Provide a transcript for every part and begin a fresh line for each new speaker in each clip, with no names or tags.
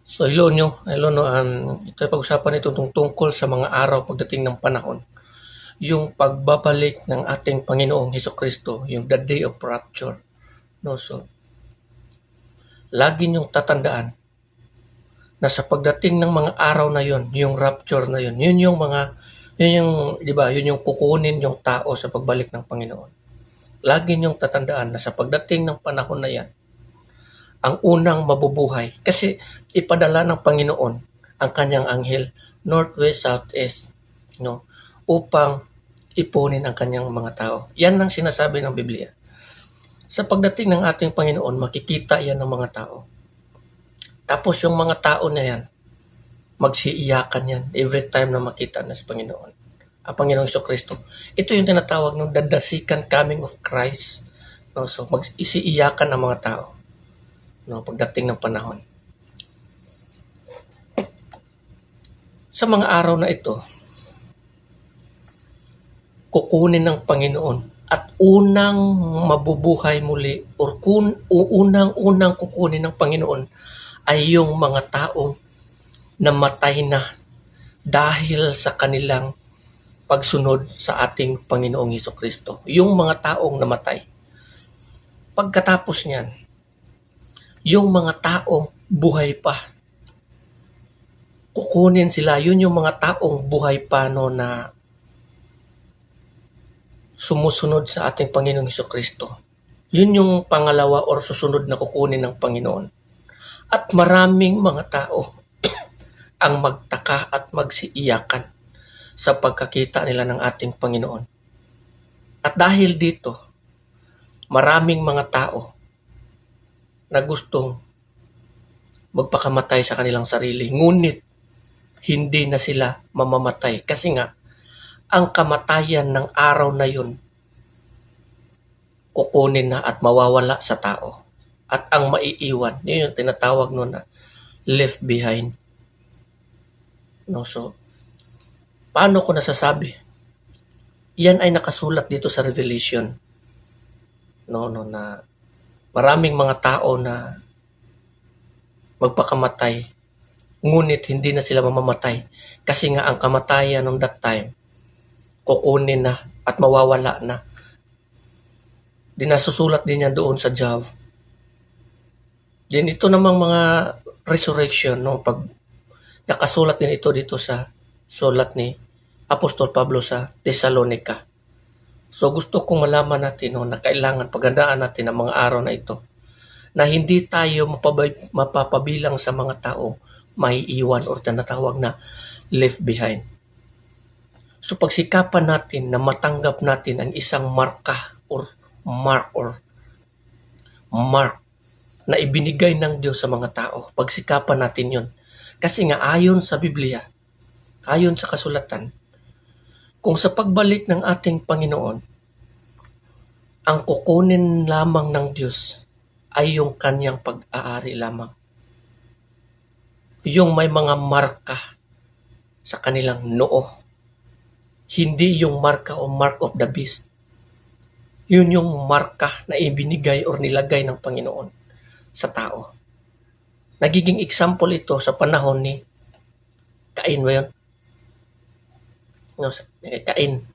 So hello no, ito ay pag-usapan ito tungkol sa mga araw pagdating ng panahon. Yung pagbabalik ng ating Panginoong Hesukristo, yung the day of rapture. No, so lagi niyong tatandaan na sa pagdating ng mga araw na yon, yung rapture na yon, yun yung, di ba, yun yung kukunin yung tao sa pagbalik ng Panginoon. Lagi niyong tatandaan na sa pagdating ng panahon na yan, ang unang mabubuhay kasi ipadala ng Panginoon ang kanyang anghel northwest, southeast, no, upang ipunin ang kanyang mga tao. Yan ang sinasabi ng Biblia. Sa pagdating ng ating Panginoon, makikita yan ng mga tao. Tapos yung mga tao na yan, magsiiyakan yan every time na makita na sa Panginoon. Ang Panginoong Kristo. Ito yung tinatawag ng dadasikan coming of Christ. No? So mag-isiiyakan ang mga tao, no, pagdating ng panahon. Sa mga araw na ito, kukunin ng Panginoon at unang mabubuhay muli or unang kukunin ng Panginoon ay yung mga taong namatay na dahil sa kanilang pagsunod sa ating Panginoong Hesukristo. Yung mga taong namatay. Pagkatapos niyan, yung mga taong buhay pa, kukunin sila. Yun yung mga taong buhay pa no, na sumusunod sa ating Panginoong Hesukristo. Yun yung pangalawa or susunod na kukunin ng Panginoon. At maraming mga tao ang magtaka at magsiiyakan sa pagkakita nila ng ating Panginoon. At dahil dito, maraming mga tao na gustong magpakamatay sa kanilang sarili. Ngunit, hindi na sila mamamatay. Kasi nga, ang kamatayan ng araw na yun, kukunin na at mawawala sa tao. At ang maiiwan, yun yung tinatawag nun na left behind. No, so, paano ko nasasabi? Yan ay nakasulat dito sa Revelation. No, na maraming mga tao na magpakamatay, ngunit hindi na sila mamamatay. Kasi nga ang kamatayan ng that time, kukunin na at mawawala na. Dinasusulat din yan doon sa Job. Din ito namang mga resurrection, no, pag nakasulat din ito dito sa sulat ni Apostol Pablo sa Thessalonica. So gusto kong malaman natin, no, na kailangan paghandaan natin ang mga araw na ito na hindi tayo mapapabilang sa mga tao maiiwan or tinatawag na left behind. So pagsikapan natin na matanggap natin ang isang marka or mark na ibinigay ng Diyos sa mga tao. Pagsikapan natin yun. Kasi nga ayon sa Biblia, ayon sa kasulatan, kung sa pagbalik ng ating Panginoon, ang kukunin lamang ng Diyos ay yung kanyang pag-aari lamang. Yung may mga marka sa kanilang noo. Hindi yung marka o mark of the beast. Yun yung marka na ibinigay o nilagay ng Panginoon sa tao. Nagiging example ito sa panahon ni Cain ba yun? No, Cain.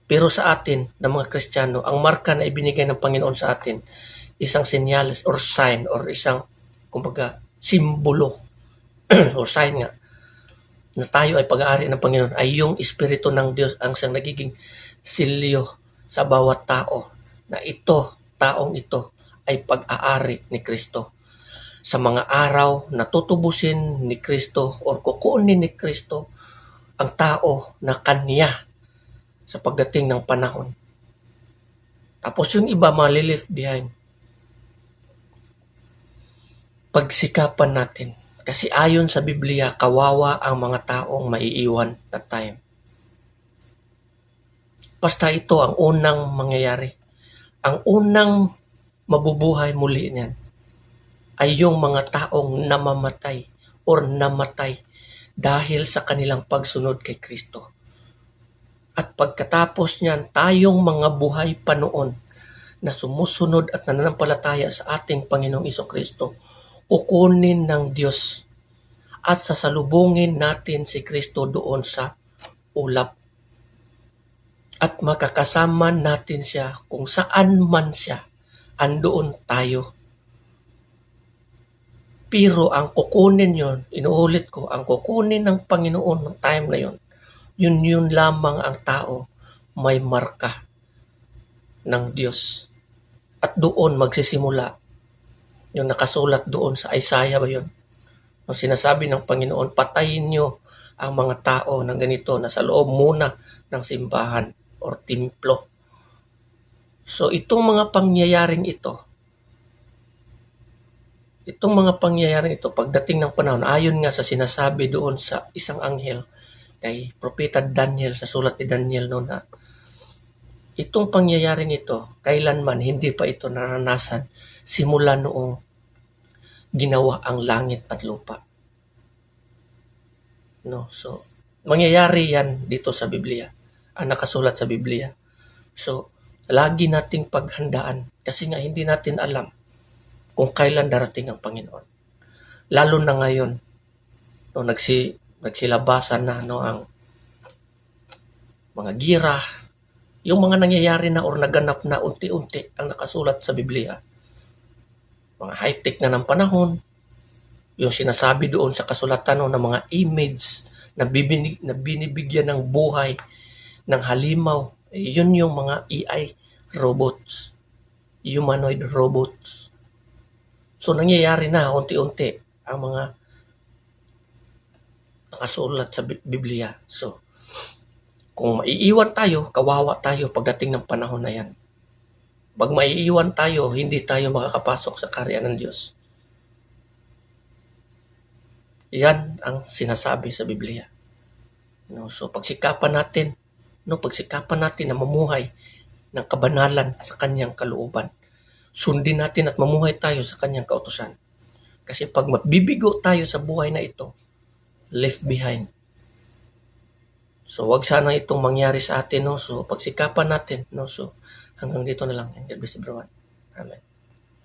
Pero sa atin, ng mga Kristiyano, ang marka na ibinigay ng Panginoon sa atin, isang senyales or sign or isang, kumbaga, simbolo or sign nga na tayo ay pag-aari ng Panginoon ay yung Espiritu ng Diyos ang siyang nagiging silyo sa bawat tao na ito, taong ito ay pag-aari ni Kristo. Sa mga araw na tutubusin ni Kristo or kukunin ni Kristo ang tao na kanya sa pagdating ng panahon. Tapos yung iba malilift behind. Pagsikapan natin. Kasi ayon sa Biblia, kawawa ang mga taong maiiwan that time. Basta ito ang unang mangyayari. Ang unang mabubuhay muli niyan ay yung mga taong namamatay or namatay dahil sa kanilang pagsunod kay Kristo. At pagkatapos niyan, tayong mga buhay pa noon na sumusunod at nananampalataya sa ating Panginoong Kristo, kukunin ng Diyos at sasalubungin natin si Kristo doon sa ulap. At makakasama natin siya kung saan man siya, andoon tayo. Pero ang kukunin yon, inuulit ko, ang kukunin ng Panginoon ng time na yon, yun lamang ang tao may marka ng Diyos. At doon magsisimula yung nakasulat doon sa Isaiah ba yun? Ang sinasabi ng Panginoon, patayin nyo ang mga tao ng ganito na sa loob muna ng simbahan or templo. So itong mga pangyayaring ito, pagdating ng panahon, ayon nga sa sinasabi doon sa isang anghel, kay Propeta Daniel, sa sulat ni Daniel noon na, itong pangyayaring ito, kailanman hindi pa ito naranasan simula noong ginawa ang langit at lupa. No, so mangyayari yan dito sa Biblia, ang nakasulat sa Biblia. So, lagi nating paghandaan kasi nga hindi natin alam kung kailan darating ang Panginoon. Lalo na ngayon, no, nagsilabasan na no, ang mga gira, yung mga nangyayari na or naganap na unti-unti ang nakasulat sa Biblia. Mga high-tech na ng panahon, yung sinasabi doon sa kasulatan no, ng mga image na binibigyan ng buhay, ng halimaw, yun yung mga AI robots, humanoid robots. So nangyayari na unti-unti ang mga nakasulat sa Biblia. So kung maiiwan tayo, kawawa tayo pagdating ng panahon na yan. Pag maiiwan tayo, hindi tayo makakapasok sa kaharian ng Diyos. Yan ang sinasabi sa Biblia. No, so pagsikapan natin na mamuhay ng kabanalan sa kanyang kalooban. Sundin natin at mamuhay tayo sa kanyang kautusan. Kasi pag mabibigo tayo sa buhay na ito, left behind. So wag sana itong mangyari sa atin, no. So pagsikapan natin, no. So hanggang dito na lang. God bless everyone. Amen.